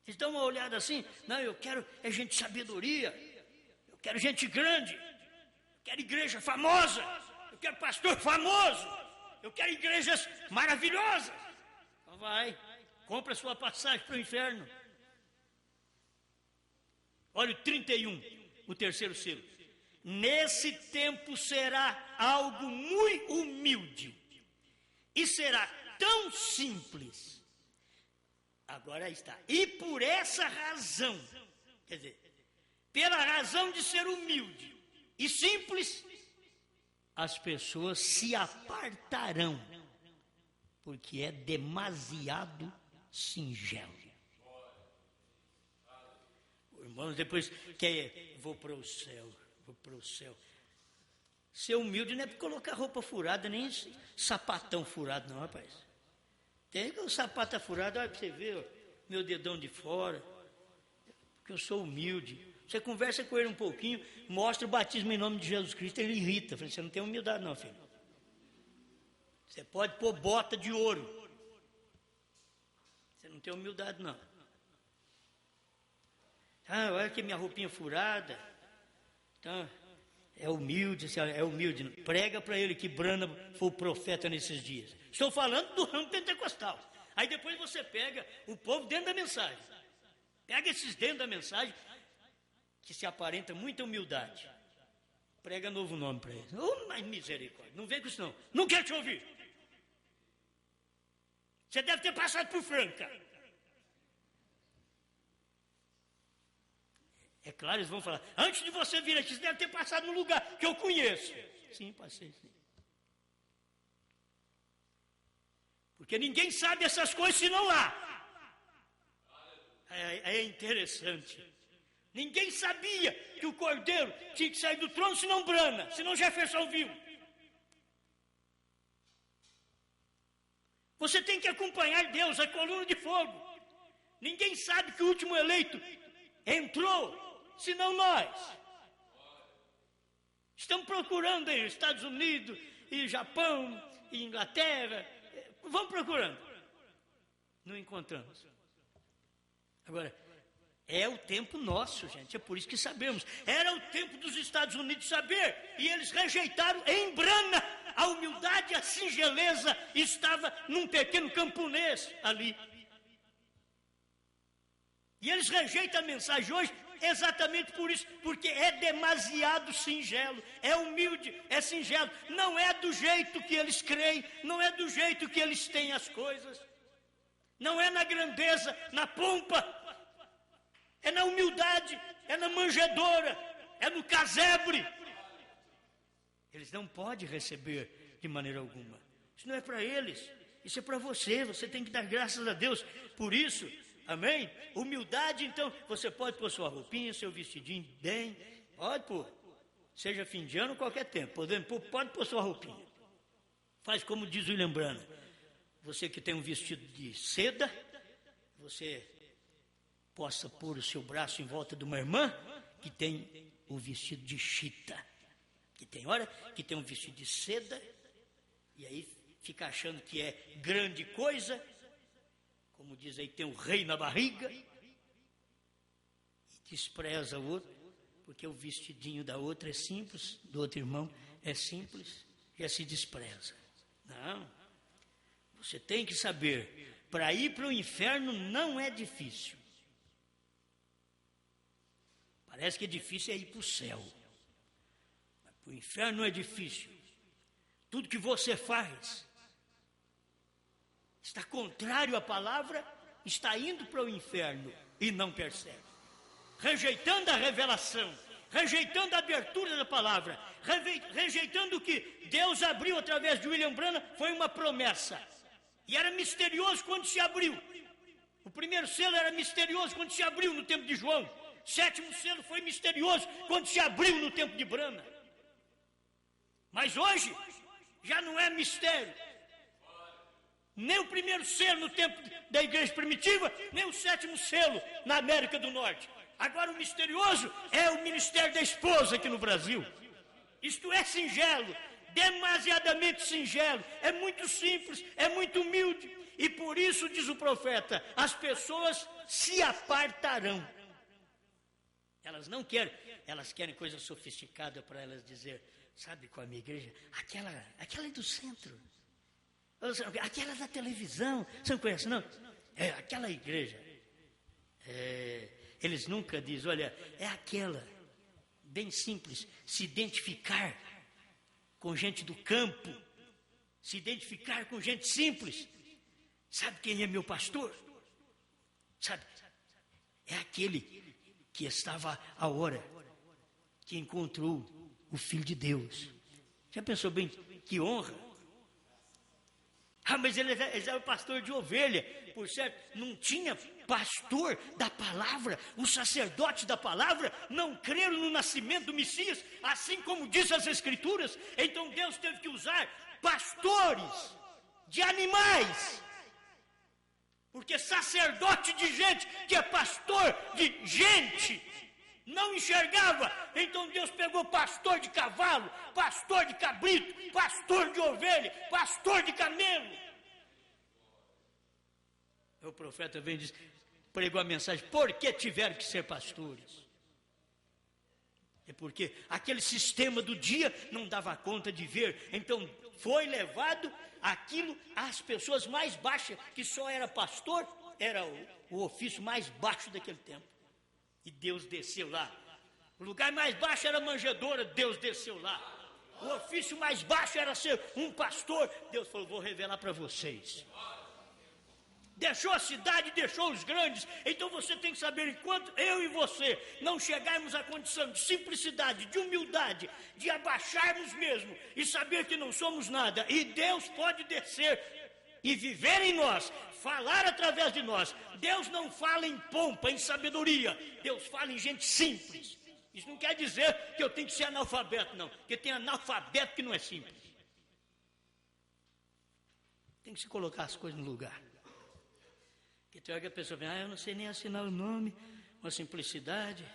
Eles dão uma olhada assim, não, eu quero é gente de sabedoria, eu quero gente grande, eu quero igreja famosa, eu quero pastor famoso, eu quero igrejas maravilhosas. Então vai, compra sua passagem para o inferno. Olha o 31, o terceiro selo. Nesse tempo será algo muito humilde e será tão simples. Agora está. E por essa razão, quer dizer, pela razão de ser humilde e simples, as pessoas se apartarão, porque é demasiado singelo. Irmãos, depois vou para o céu, vou para o céu. Ser humilde não é para colocar roupa furada, nem sapatão furado, não, rapaz. Tem que o sapato furado, olha para você ver, ó, meu dedão de fora, porque eu sou humilde. Você conversa com ele um pouquinho, mostra o batismo em nome de Jesus Cristo, ele irrita. Eu falei, você não tem humildade não, filho. Você pode pôr bota de ouro. Você não tem humildade não. Ah, olha que minha roupinha furada. Então, é humilde, é humilde. Prega para ele que Brana foi o profeta nesses dias. Estou falando do ramo pentecostal. Aí depois você pega o povo dentro da mensagem. Pega esses dentro da mensagem, que se aparenta muita humildade. Prega novo nome para eles. Oh, mas misericórdia, não vem com isso não. Não quero te ouvir. Você deve ter passado por Franca. É claro, eles vão falar, antes de você vir aqui, você deve ter passado num lugar que eu conheço. Sim, passei, sim. Porque ninguém sabe essas coisas senão lá. É interessante. Ninguém sabia que o cordeiro tinha que sair do trono senão Brana, senão Jefferson viu. Você tem que acompanhar Deus, a coluna de fogo. Ninguém sabe que o último eleito entrou, senão nós. Estamos procurando em Estados Unidos, e Japão, e Inglaterra. Vamos procurando. Não encontramos. Agora, é o tempo nosso, gente. É por isso que sabemos. Era o tempo dos Estados Unidos saber. E eles rejeitaram em Brana. A humildade, a singeleza estava num pequeno camponês ali. E eles rejeitam a mensagem hoje exatamente por isso, porque é demasiado singelo, é humilde, é singelo, não é do jeito que eles creem, não é do jeito que eles têm as coisas, não é na grandeza, na pompa, é na humildade, é na manjedoura, é no casebre. Eles não podem receber de maneira alguma. Isso não é para eles, isso é para você, você tem que dar graças a Deus por isso. Amém? Humildade, então, você pode pôr sua roupinha, seu vestidinho bem, pode pôr, seja fim de ano ou qualquer tempo, pode pôr sua roupinha. Faz como diz William Brana, você que tem um vestido de seda, você possa pôr o seu braço em volta de uma irmã que tem o vestido de chita, que tem hora que tem um vestido de seda, e aí fica achando que é grande coisa, como diz aí, tem um rei na barriga, e despreza o outro, porque o vestidinho da outra é simples, do outro irmão é simples, já se despreza. Não, você tem que saber, para ir para o inferno não é difícil. Parece que é difícil é ir para o céu, mas para o inferno não é difícil. Tudo que você faz está contrário à palavra, está indo para o inferno e não percebe. rejeitando a revelação, rejeitando a abertura da palavra, rejeitando o que Deus abriu através de William Branham, foi uma promessa. E era misterioso quando se abriu. O primeiro selo era misterioso quando se abriu no tempo de João. O sétimo selo foi misterioso quando se abriu no tempo de Branham. Mas hoje já não é mistério. Nem o primeiro selo no tempo da igreja primitiva, nem o sétimo selo na América do Norte. Agora o misterioso é o ministério da esposa aqui no Brasil. Isto é singelo, demasiadamente singelo, é muito simples, é muito humilde. E por isso, diz o profeta, as pessoas se apartarão. Elas não querem, elas querem coisa sofisticada para elas dizer, sabe qual é a minha igreja? Aquela é do centro. Aquela da televisão, você não conhece, não? É aquela igreja. Eles nunca dizem, olha, é aquela, bem simples, se identificar com gente do campo, se identificar com gente simples. Sabe quem é meu pastor? Sabe? É aquele que estava à hora, que encontrou o Filho de Deus. Já pensou bem que honra? Mas ele era pastor de ovelha, por certo, não tinha pastor da palavra, os sacerdotes da palavra não creram no nascimento do Messias, assim como diz as Escrituras. Então Deus teve que usar pastores de animais, porque sacerdote de gente, que é pastor de gente, não enxergava. Então Deus pegou pastor de cavalo, pastor de cabrito, pastor de ovelha, pastor de camelo. O profeta vem e diz, pregou a mensagem, por que tiveram que ser pastores? É porque aquele sistema do dia não dava conta de ver. Então foi levado aquilo às pessoas mais baixas, que só era pastor, era o ofício mais baixo daquele tempo. E Deus desceu lá. O lugar mais baixo era a manjedoura, Deus desceu lá. O ofício mais baixo era ser um pastor. Deus falou, vou revelar para vocês. Deixou a cidade, deixou os grandes. Então você tem que saber, enquanto eu e você não chegarmos à condição de simplicidade, de humildade, de abaixarmos mesmo e saber que não somos nada, e Deus pode descer e viver em nós, falar através de nós. Deus não fala em pompa, em sabedoria. Deus fala em gente simples. Isso não quer dizer que eu tenho que ser analfabeto, não. Porque tem analfabeto que não é simples. Tem que se colocar as coisas no lugar. Porque tem hora que a pessoa vem, eu não sei nem assinar o nome, uma simplicidade.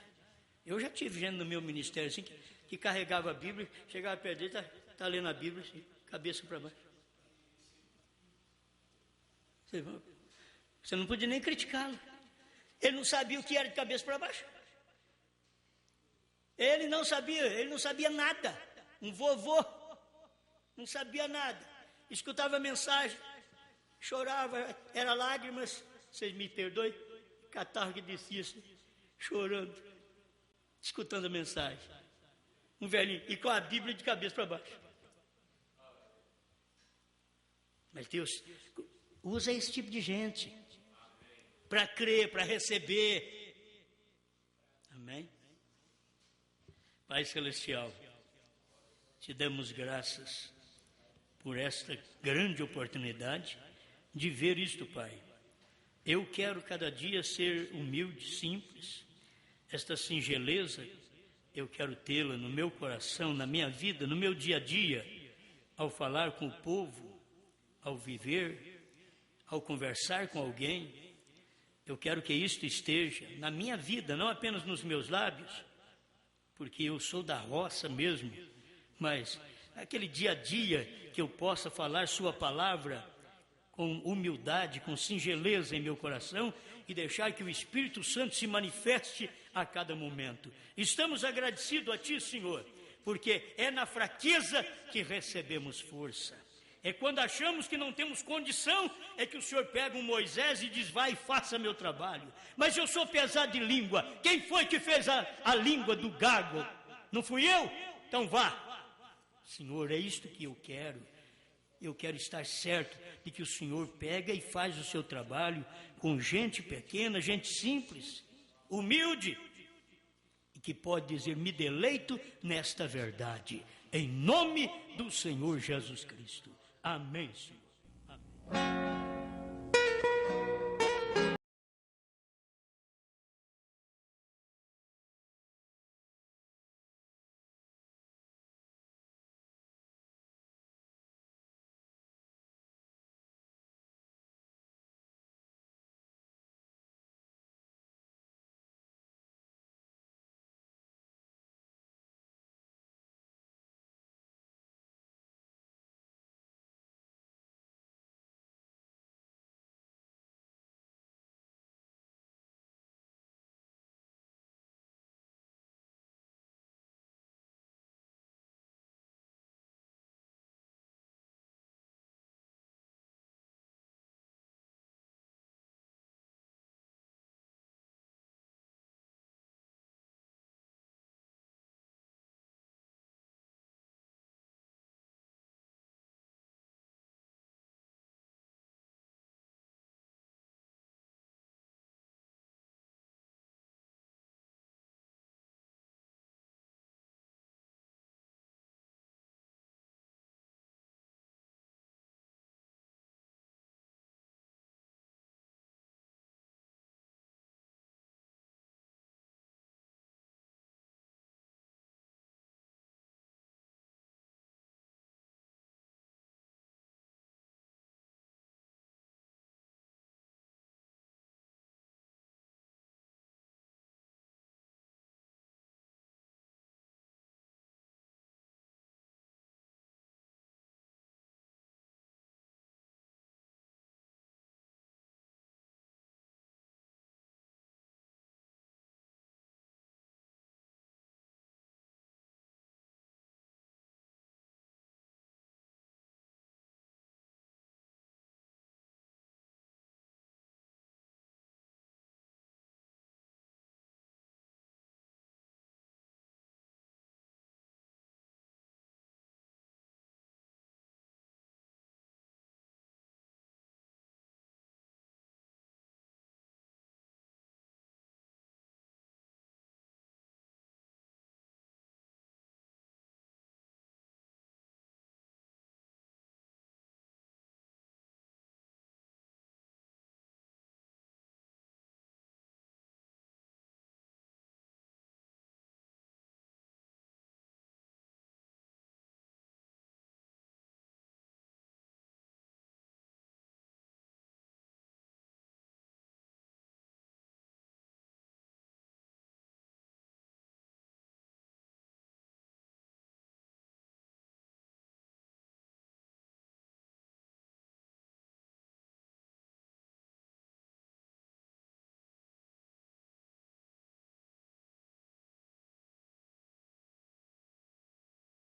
Eu já tive gente no meu ministério assim, que carregava a Bíblia, chegava perto dele, tá lendo a Bíblia, assim, cabeça para baixo. Você não podia nem criticá-lo. Ele não sabia o que era de cabeça para baixo. Ele não sabia nada. Um vovô, não sabia nada. Escutava a mensagem, chorava, era lágrimas, vocês me perdoem, catarro que descia assim, chorando, escutando a mensagem. Um velhinho, e com a Bíblia de cabeça para baixo. Mas Deus usa esse tipo de gente para crer, para receber. Amém? Pai Celestial, te damos graças por esta grande oportunidade de ver isto, Pai. Eu quero cada dia ser humilde, simples. Esta singeleza, eu quero tê-la no meu coração, na minha vida, no meu dia a dia, ao falar com o povo, ao viver, ao conversar com alguém. Eu quero que isto esteja na minha vida, não apenas nos meus lábios, porque eu sou da roça mesmo, mas aquele dia a dia que eu possa falar sua palavra com humildade, com singeleza em meu coração e deixar que o Espírito Santo se manifeste a cada momento. Estamos agradecidos a Ti, Senhor, porque é na fraqueza que recebemos força. É quando achamos que não temos condição, é que o Senhor pega um Moisés e diz, vai e faça meu trabalho. Mas eu sou pesado de língua. Quem foi que fez a língua do gago? Não fui eu? Então vá. Senhor, é isto que eu quero. Eu quero estar certo de que o Senhor pega e faz o seu trabalho com gente pequena, gente simples, humilde, que pode dizer: me deleito nesta verdade, em nome do Senhor Jesus Cristo. Amém, Senhor. Amém.